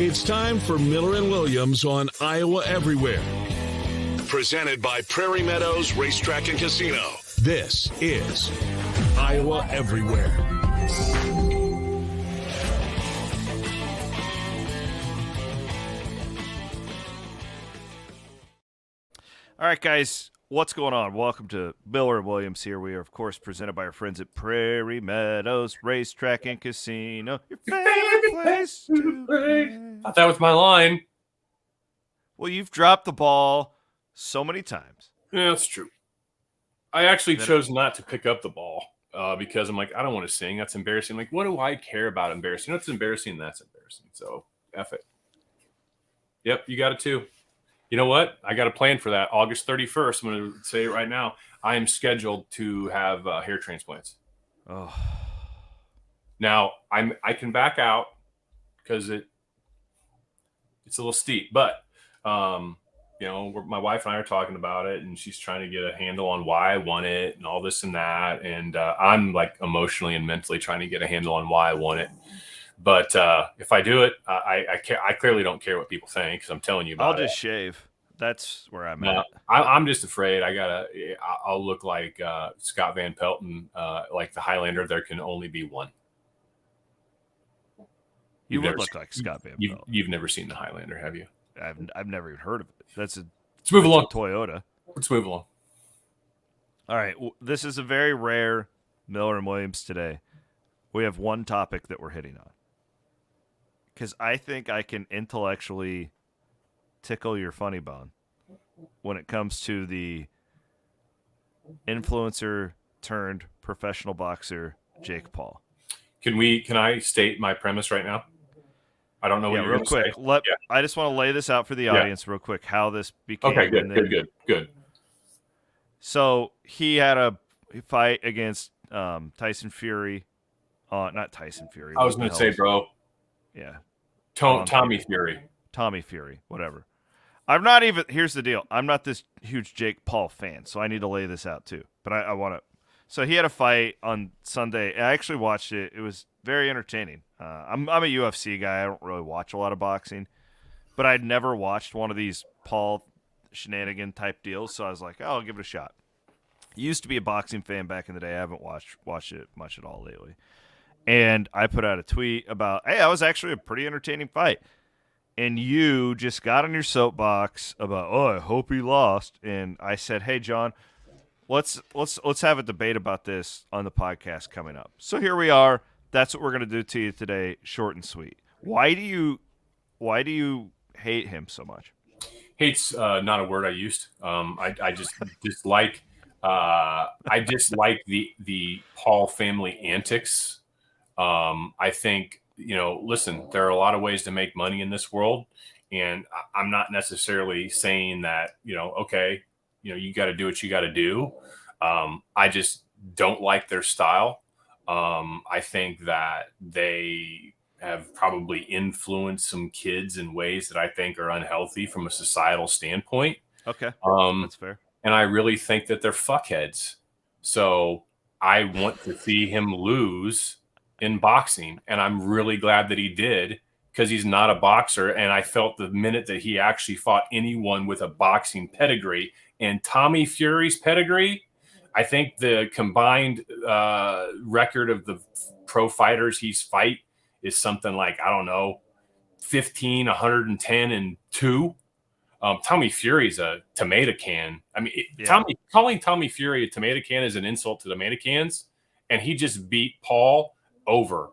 It's time for Miller and Williams on Iowa Everywhere. Presented by Prairie Meadows Racetrack and Casino. This is Iowa Everywhere. All right, guys, what's going on? Welcome to Miller and Williams here. We are, of course, presented by our friends at Prairie Meadows Racetrack and Casino. Your favorite place to play. I thought that was my line. Well, you've dropped the ball so many times. Yeah, that's true. I actually chose not to pick up the ball because I'm like, I don't want to sing. That's embarrassing. Like, what do I care about embarrassing? What's embarrassing? That's embarrassing. So, F it. Yep, you got it too. You know what? I got a plan for that. August 31st, I'm going to say it right now. I am scheduled to have hair transplants. Oh. Now, I can back out because it's a little steep. But, you know, my wife and I are talking about it, and she's trying to get a handle on why I want it and all this and that. And I'm, like, emotionally and mentally trying to get a handle on why I want it. But if I do it, I clearly don't care what people think because I'm telling you about it. I'll just shave. That's where I'm at. I'm just afraid I'll look like Scott Van Pelton, like the Highlander. There can only be one. You would look like Scott Van Pelton. You've never seen the Highlander, have you? I've never even heard of it. Let's move along. Toyota. Let's move along. All right. This is a very rare Miller and Williams today. We have one topic that we're hitting on. Because I think I can intellectually tickle your funny bone when it comes to the influencer turned professional boxer Jake Paul. Can I state my premise right now? I don't know what you're real quick. I just want to lay this out for the audience real quick, how this became. Okay, good. So he had a fight against Tyson Fury. Not Tyson Fury. I was going to say, bro. Yeah. Tommy Fury. Tommy Fury, whatever. Here's the deal. I'm not this huge Jake Paul fan, so I need to lay this out too. But I want to. So he had a fight on Sunday. I actually watched it. It was very entertaining. I'm a UFC guy. I don't really watch a lot of boxing, but I'd never watched one of these Paul shenanigan type deals. So I was like, oh, I'll give it a shot. Used to be a boxing fan back in the day. I haven't watched it much at all lately. And I put out a tweet about, hey, that was actually a pretty entertaining fight. And you just got on your soapbox about, oh, I hope he lost. And I said, hey, John, let's have a debate about this on the podcast coming up. So here we are. That's what we're going to do to you today, short and sweet. Why do you hate him so much? Hate's not a word I used. I just dislike the Paul family antics. I think, listen, there are a lot of ways to make money in this world, and I'm not necessarily saying that, okay, you got to do what you got to do. I just don't like their style. I think that they have probably influenced some kids in ways that I think are unhealthy from a societal standpoint. Okay. That's fair. And I really think that they're fuckheads. So I want to see him lose in boxing, and I'm really glad that he did because he's not a boxer. And I felt the minute that he actually fought anyone with a boxing pedigree and Tommy Fury's pedigree, I think the combined record of the pro fighters he's fight is something like, I don't know, 15, 110, and 2. Tommy Fury's a tomato can. I mean, calling Tommy Fury a tomato can is an insult to tomato cans, and he just beat Paul over.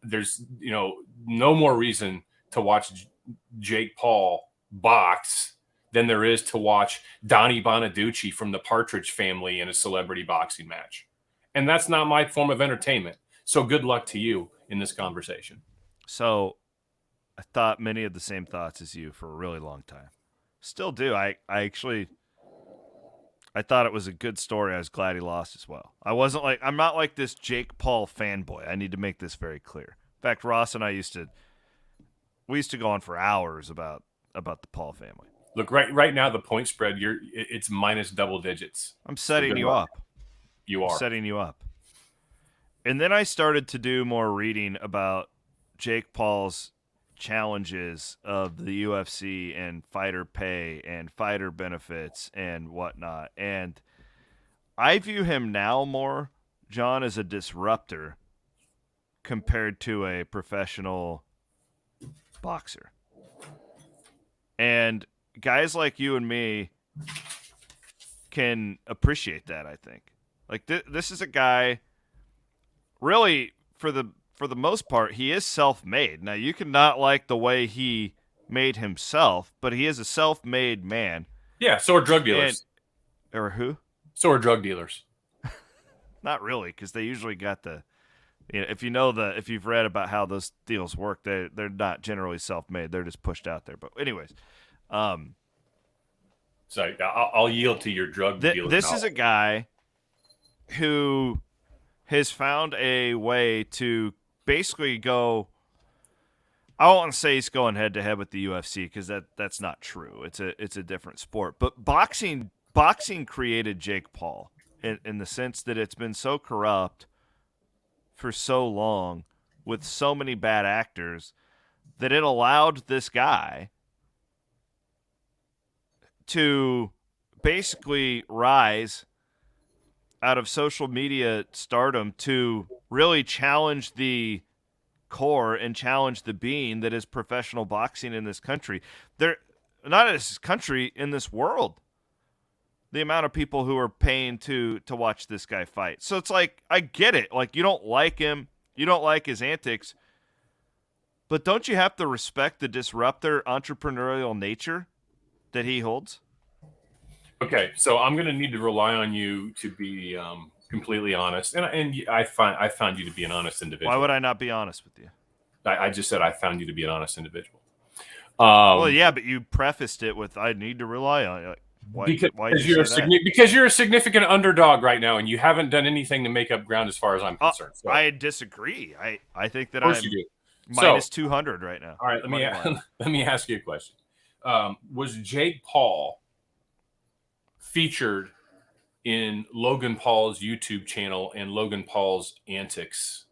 There's no more reason to watch Jake Paul box than there is to watch Donnie Bonaducci from the Partridge Family in a celebrity boxing match. And that's not my form of entertainment. So good luck to you in this conversation. So I thought many of the same thoughts as you for a really long time. Still do. I thought it was a good story. I was glad he lost as well. I'm not like this Jake Paul fanboy. I need to make this very clear. In fact, Ross and I used to go on for hours about the Paul family. Look, right now the point spread, it's minus double digits. I'm setting you up. You are. Setting you up. And then I started to do more reading about Jake Paul's challenges of the UFC and fighter pay and fighter benefits and whatnot. And I view him now more, John, as a disruptor compared to a professional boxer. And guys like you and me can appreciate that, I think. Like this is a guy, really, for the most part, he is self-made. Now, you can not like the way he made himself, but he is a self-made man. Yeah, so are drug dealers. Or who? So are drug dealers. Not really, because they usually got the. If you've read about how those deals work, they're not generally self-made. They're just pushed out there. But anyways, sorry, I'll yield to your drug dealer. This is a guy who has found a way to basically go. I don't want to say he's going head to head with the UFC because that's not true. It's a different sport. But boxing created Jake Paul in the sense that it's been so corrupt for so long with so many bad actors that it allowed this guy to basically rise out of social media stardom to really challenge the core and challenge the being that is professional boxing in this country. Not in this country, in this world. The amount of people who are paying to watch this guy fight. So it's like, I get it. Like, you don't like him. You don't like his antics. But don't you have to respect the disruptor entrepreneurial nature that he holds? Okay, so I'm going to need to rely on you to be completely honest. And I found you to be an honest individual. Why would I not be honest with you? I just said I found you to be an honest individual. Well, yeah, but you prefaced it with, I need to rely on you. Because you're a significant underdog right now, and you haven't done anything to make up ground as far as I'm concerned. So. I disagree. I think that I'm minus 200 right now. All right, let me ask you a question. Was Jake Paul featured in Logan Paul's YouTube channel and Logan Paul's antics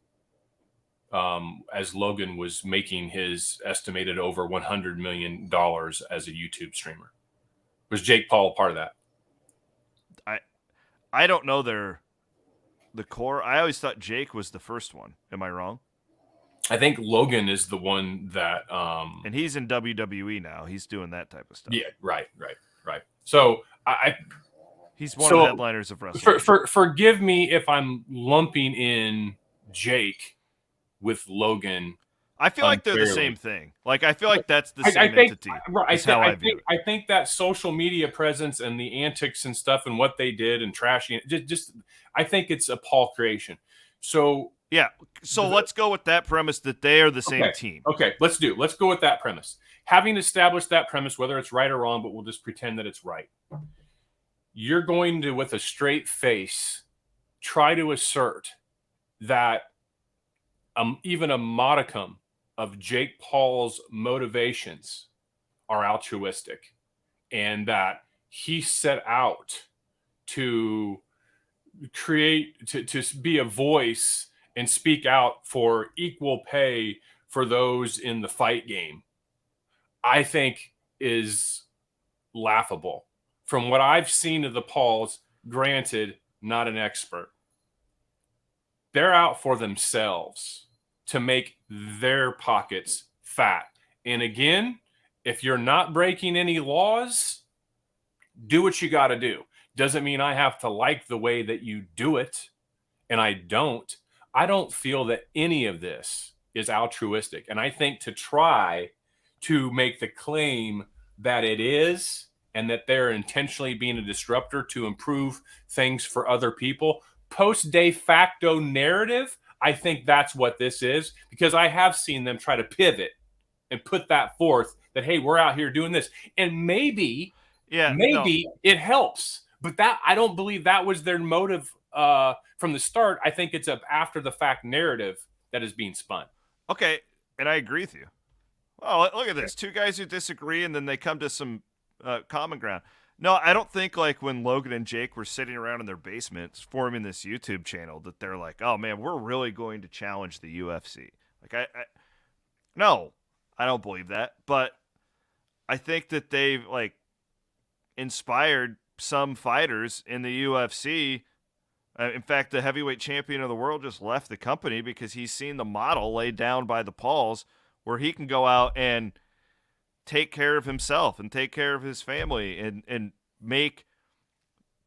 as Logan was making his estimated over $100 million as a YouTube streamer? Was Jake Paul a part of that? I don't know the core. I always thought Jake was the first one. Am I wrong? I think Logan is the one that and he's in WWE now. He's doing that type of stuff. Yeah, right. So he's one of the headliners of wrestling. Forgive me if I'm lumping in Jake with Logan. I feel like they're the same thing. Like, I feel like that's the same entity. I think that social media presence and the antics and stuff and what they did and trashing just I think it's a Paul creation. So yeah. So let's go with that premise that they are the same team. Okay, let's go with that premise. Having established that premise, whether it's right or wrong, but we'll just pretend that it's right. You're going to, with a straight face, try to assert that even a modicum of Jake Paul's motivations are altruistic, and that he set out to create, to be a voice and speak out for equal pay for those in the fight game, I think is laughable. From what I've seen of the Pauls, granted, not an expert, they're out for themselves to make their pockets fat. And again, if you're not breaking any laws, do what you got to do. Doesn't mean I have to like the way that you do it. And I don't feel that any of this is altruistic. And I think to try to make the claim that it is, and that they're intentionally being a disruptor to improve things for other people, post de facto narrative, I think that's what this is, because I have seen them try to pivot and put that forth that, hey, we're out here doing this. And maybe it helps. But that, I don't believe that was their motive from the start. I think it's a after the fact narrative that is being spun. Okay, and I agree with you. Well, look at this. Two guys who disagree, and then they come to some common ground. No, I don't think like when Logan and Jake were sitting around in their basements forming this YouTube channel that they're like, oh man, we're really going to challenge the UFC. Like no, I don't believe that, but I think that they've like inspired some fighters in the UFC. In fact, the heavyweight champion of the world just left the company because he's seen the model laid down by the Pauls where he can go out and take care of himself and take care of his family and make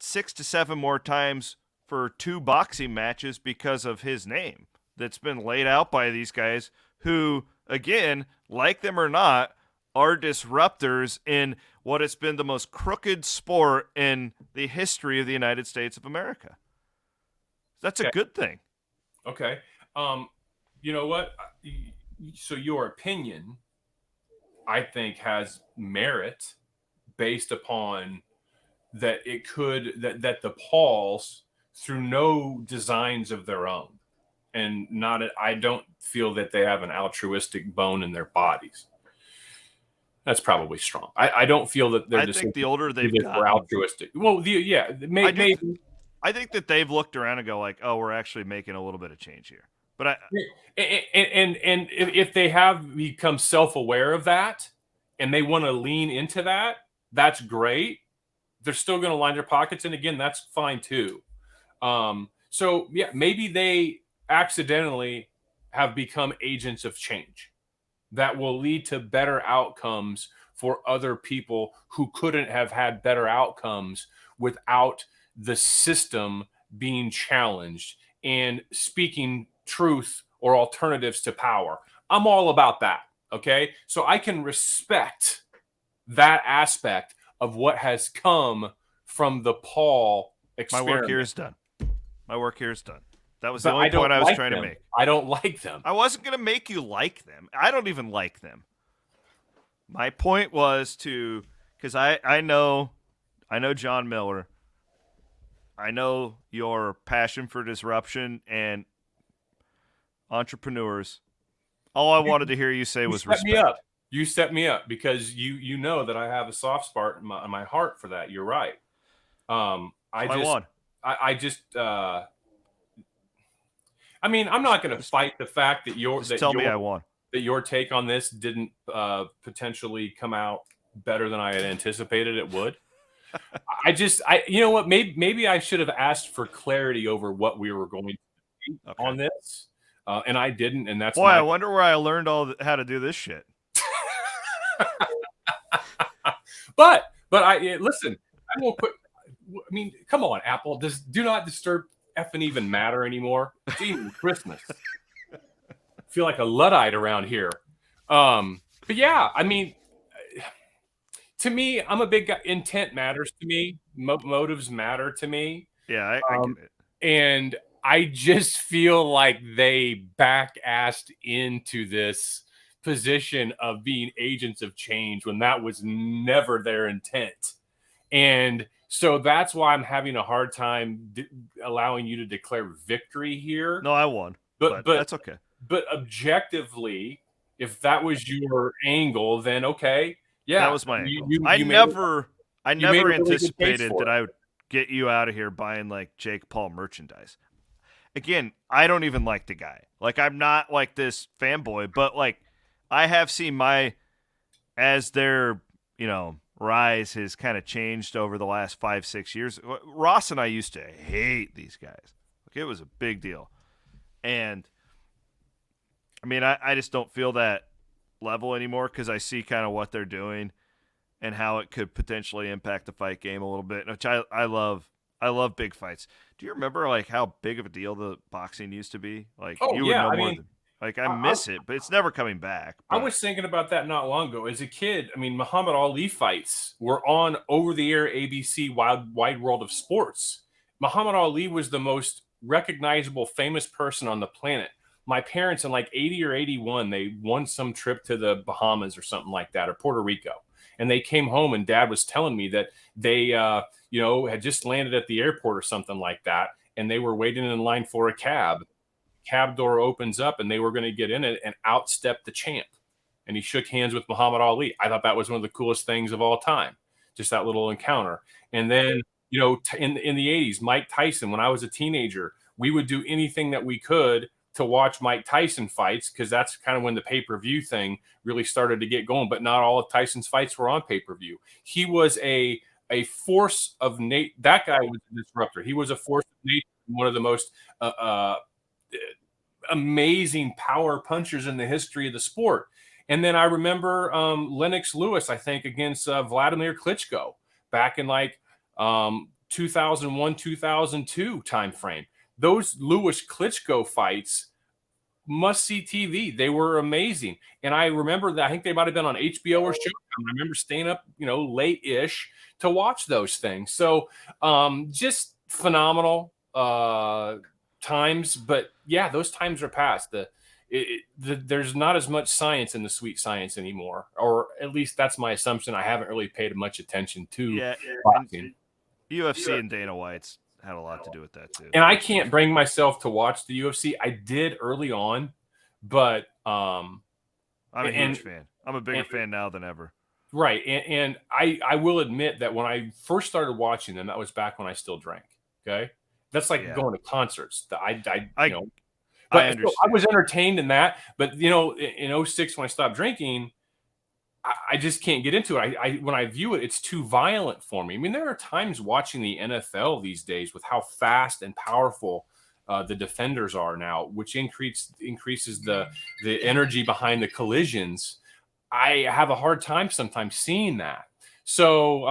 6 to 7 more times for 2 boxing matches because of his name that's been laid out by these guys who, again, like them or not, are disruptors in what has been the most crooked sport in the history of the United States of America. That's a good thing. Okay. You know what? So your opinion, I think, has merit based upon that it could that the Pauls, through no designs of their own, and I don't feel that they have an altruistic bone in their bodies. That's probably strong. I don't feel that they're. I think the older they've gotten, altruistic. Well, maybe. I think that they've looked around and go like, "Oh, we're actually making a little bit of change here." But and if they have become self-aware of that and they want to lean into that, that's great. They're still going to line their pockets, and again, that's fine too. So yeah, maybe they accidentally have become agents of change that will lead to better outcomes for other people who couldn't have had better outcomes without the system being challenged and speaking truth or alternatives to power. I'm all about that. Okay. So I can respect that aspect of what has come from the Paul experiment. My work here is done. That was the only point I was trying to make. I don't like them. I wasn't going to make you like them. I don't even like them. My point was because I know Jon Miller. I know your passion for disruption and entrepreneurs. All I wanted to hear you say was respect. You set me up because you know that I have a soft spot in my heart for that. You're right. I mean, I'm not going to fight the fact that I won. That your take on this didn't potentially come out better than I had anticipated it would. You know what? Maybe I should have asked for clarity over what we were going to do on this, and I didn't. And that's I wonder where I learned how to do this shit. but listen. I won't quit. I mean, come on, Apple. Does do not disturb effing even matter anymore? It's even Christmas. I feel like a Luddite around here. But yeah, I mean. To me, I'm a big guy. Intent matters to me. Motives matter to me. Yeah, I get it. And I just feel like they back-assed into this position of being agents of change when that was never their intent. And so that's why I'm having a hard time allowing you to declare victory here. No, I won. But that's okay. But objectively, if that was your angle, then okay. Yeah, that was my angle. I never anticipated that I would get you out of here buying like Jake Paul merchandise. Again, I don't even like the guy. Like, I'm not like this fanboy, but like I have seen as their, rise has kind of changed over the last 5-6 years. Ross and I used to hate these guys. Like, it was a big deal. And I mean, I just don't feel that level anymore because I see kind of what they're doing and how it could potentially impact the fight game a little bit, which I love. I love big fights. Do you remember like how big of a deal the boxing used to be? Like, you would know more than like I miss it, but it's never coming back. But I was thinking about that not long ago. As a kid, I mean, Muhammad Ali fights were on over-the-air ABC Wide World of Sports. Muhammad Ali was the most recognizable, famous person on the planet. My parents in like 80 or 81, they won some trip to the Bahamas or something like that, or Puerto Rico. And they came home and Dad was telling me that they, had just landed at the airport or something like that. And they were waiting in line for a cab. Cab door opens up and they were going to get in it and outstep the champ. And he shook hands with Muhammad Ali. I thought that was one of the coolest things of all time. Just that little encounter. And then, in the 80s, Mike Tyson, when I was a teenager, we would do anything that we could to watch Mike Tyson fights because that's kind of when the pay-per-view thing really started to get going. But not all of Tyson's fights were on pay-per-view. He was a force of nature. That guy was a disruptor. He was a force of nature, one of the most amazing power punchers in the history of the sport. And then I remember Lennox Lewis, I think, against Vladimir Klitschko back in like 2001, 2002 timeframe. Those Lewis Klitschko fights, must-see TV. They were amazing. And I remember that I think they might have been on HBO or Showtime. I remember staying up, late-ish to watch those things. So just phenomenal times. But, yeah, those times are past. There's not as much science in the sweet science anymore, or at least that's my assumption. I haven't really paid much attention to boxing. UFC and Dana White's had a lot to do with that too. And I can't bring myself to watch the UFC. I did early on, but I'm a huge fan. I'm a bigger fan now than ever. Right. And I will admit that when I first started watching them, that was back when I still drank. Okay. That's like going to concerts. I understand. I was entertained in that, but in 06 when I stopped drinking, I just can't get into it. When I view it, it's too violent for me. I mean, there are times watching the NFL these days with how fast and powerful the defenders are now, which increases the energy behind the collisions. I have a hard time sometimes seeing that. So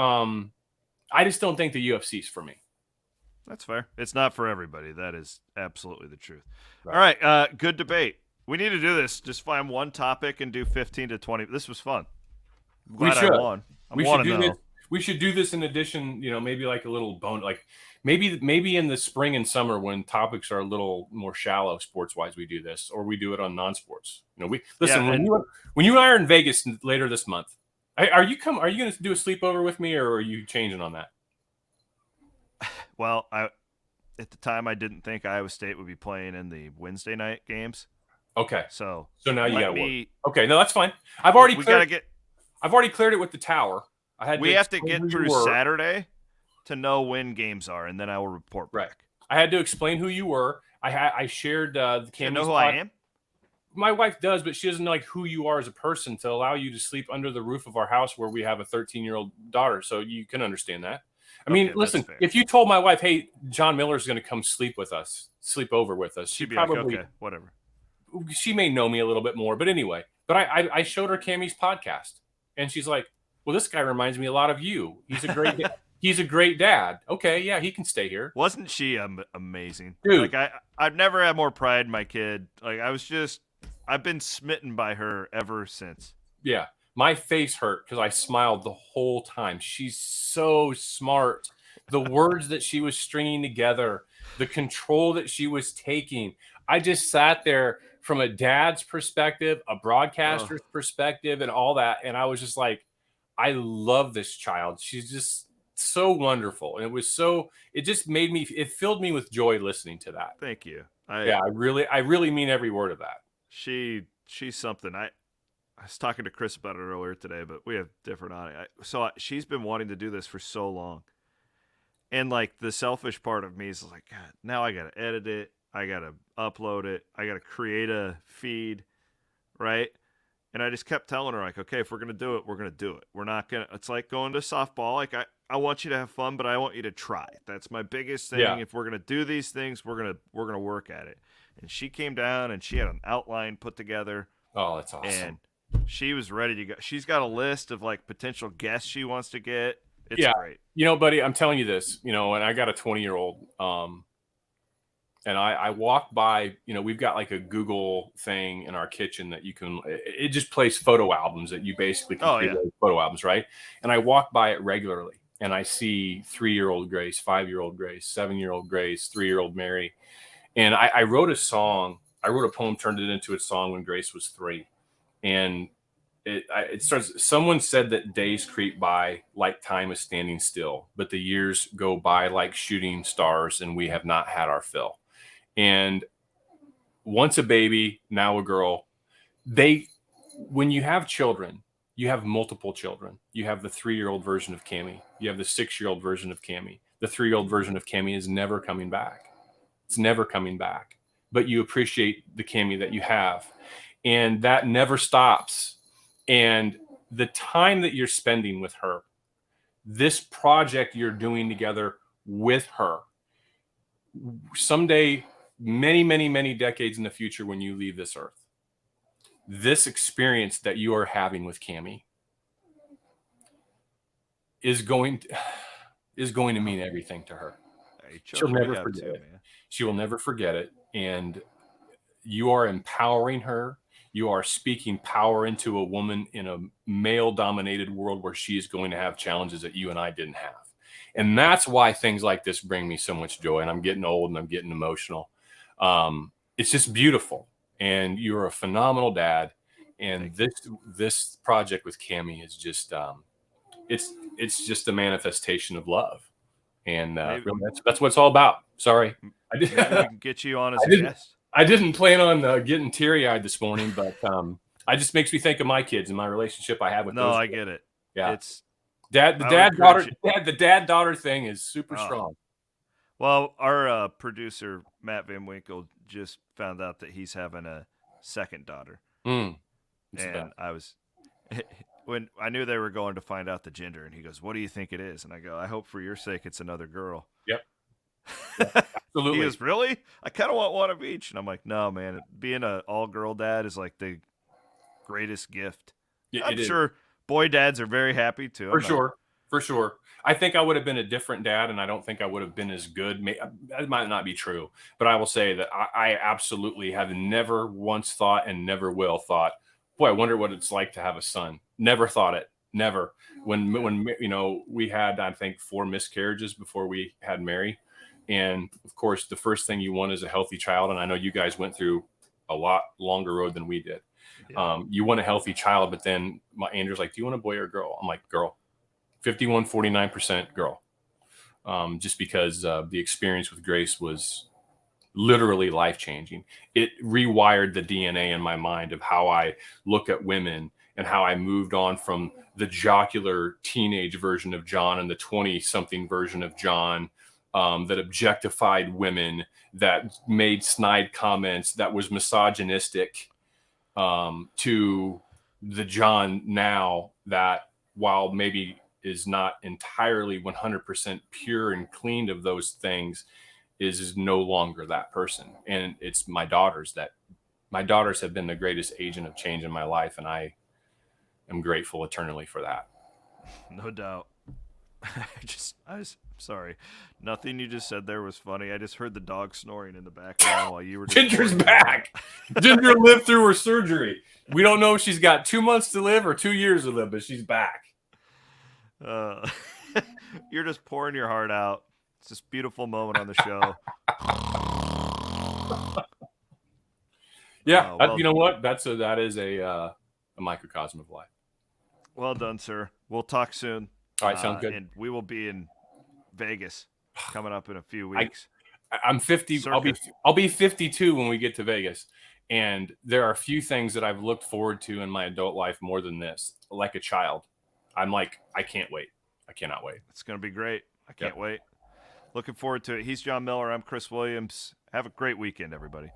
I just don't think the UFC is for me. That's fair. It's not for everybody. That is absolutely the truth. Right. All right. Good debate. We need to do this. Just find one topic and do 15 to 20. This was fun. We should. We should do this in addition, maybe like a little bone, like maybe in the spring and summer when topics are a little more shallow sports wise, we do this, or we do it on non-sports. When you and I are in Vegas later this month, are you going to do a sleepover with me, or are you changing on that? Well, at the time I didn't think Iowa State would be playing in the Wednesday night games. Okay. So now you got to work. Okay, no, that's fine. I've already cleared it with the tower. We have to get through Saturday to know when games are, and then I will report back. Right. I had to explain who you were. I shared the camera. You know who I am? My wife does, but she doesn't know who you are as a person to allow you to sleep under the roof of our house where we have a 13-year-old daughter. So you can understand that. I mean, listen, if you told my wife, hey, Jon Miller's going to come sleep over with us, she'd probably, like, okay, whatever. She may know me a little bit more, but anyway. But I showed her Cammie's podcast, and she's like, well, this guy reminds me a lot of you. He's a great he's a great dad. Okay, yeah, he can stay here. Wasn't she amazing? Dude. Like, I've never had more pride in my kid. Like, I've been smitten by her ever since. Yeah. My face hurt because I smiled the whole time. She's so smart. The words that she was stringing together, the control that she was taking. I just sat there from a dad's perspective, a broadcaster's perspective, and all that. And I was just like, I love this child. She's just so wonderful. And it just it filled me with joy listening to that. Thank you. I really mean every word of that. She's something. I was talking to Chris about it earlier today, but we have different on it. So she's been wanting to do this for so long. And like the selfish part of me is like, God, now I got to edit it. I got to upload it. I got to create a feed. Right. And I just kept telling her, like, okay, if we're going to do it, we're going to do it. We're not going to, it's like going to softball. Like I want you to have fun, but I want you to try. That's my biggest thing. Yeah. If we're going to do these things, we're going to work at it. And she came down and she had an outline put together. Oh, that's awesome. And she was ready to go. She's got a list of like potential guests she wants to get. It's great. Buddy, I'm telling you this, and I got a 20-year-old, and I walked by, we've got like a Google thing in our kitchen that you can, it just plays photo albums that you basically can create photo albums, right? And I walk by it regularly and I see 3-year-old Grace, 5-year-old Grace, 7-year-old Grace, 3-year-old Mary. And I wrote a poem, turned it into a song when Grace was 3. And it starts, someone said that days creep by like time is standing still, but the years go by like shooting stars and we have not had our fill. And once a baby, now a girl, when you have children, you have multiple children. You have the 3-year-old version of Cammie. You have the 6-year-old version of Cammie. The 3-year-old version of Cammie is never coming back. It's never coming back. but you appreciate the Cammy that you have. And that never stops. And the time that you're spending with her, this project you're doing together with her, someday, many, many, many decades in the future, when you leave this earth, this experience that you are having with Cammy is going to mean everything to her. She'll never forget it. Man. She will never forget it. And you are empowering her. You are speaking power into a woman in a male-dominated world where she is going to have challenges that you and I didn't have. And that's why things like this bring me so much joy. And I'm getting old and I'm getting emotional. It's just beautiful. And you're a phenomenal dad. And this project with Cammy is just it's just a manifestation of love. And really that's what it's all about. Sorry. We can get you on as a guest. I didn't plan on getting teary-eyed this morning, but it just makes me think of my kids and my relationship I have with those. No, I get it. Yeah. It's the dad-daughter thing is super strong. Well, our producer, Matt Van Winkle, just found out that he's having a second daughter. And I was when I knew they were going to find out the gender, and he goes, "What do you think it is?" And I go, "I hope for your sake it's another girl." Yep. Absolutely. He goes, "Really? I kind of want one of each." And I'm like, "No, man. Being an all-girl dad is like the greatest gift." Yeah, I'm sure boy dads are very happy too. For sure. I think I would have been a different dad, and I don't think I would have been as good. That might not be true, but I will say that I absolutely have never once thought and never will thought, boy, I wonder what it's like to have a son. Never thought it. Never. When we had, I think, 4 miscarriages before we had Mary. And of course, the first thing you want is a healthy child. And I know you guys went through a lot longer road than we did. Yeah. You want a healthy child, but then Andrew's like, "Do you want a boy or a girl?" I'm like, "Girl." 49% girl. Just because the experience with Grace was literally life-changing. It rewired the DNA in my mind of how I look at women and how I moved on from the jocular teenage version of Jon and the 20-something version of Jon that objectified women, that made snide comments, that was misogynistic, to the Jon now that, while maybe is not entirely 100% pure and cleaned of those things, is no longer that person. And it's my daughters have been the greatest agent of change in my life. And I am grateful eternally for that. No doubt. I was sorry. Nothing you just said there was funny. I just heard the dog snoring in the background while you were. Ginger's back. Ginger lived through her surgery. We don't know if she's got 2 months to live or 2 years to live, but she's back. You're just pouring your heart out. It's this beautiful moment on the show. Yeah, you know what? That is a microcosm of life. Well done, sir. We'll talk soon. All right, sounds good. And we will be in Vegas coming up in a few weeks. I'm 50. I'll be 52 when we get to Vegas. And there are a few things that I've looked forward to in my adult life more than this, like a child. I'm like, I can't wait. I cannot wait. It's going to be great. I can't wait. Looking forward to it. He's Jon Miller. I'm Chris Williams. Have a great weekend, everybody.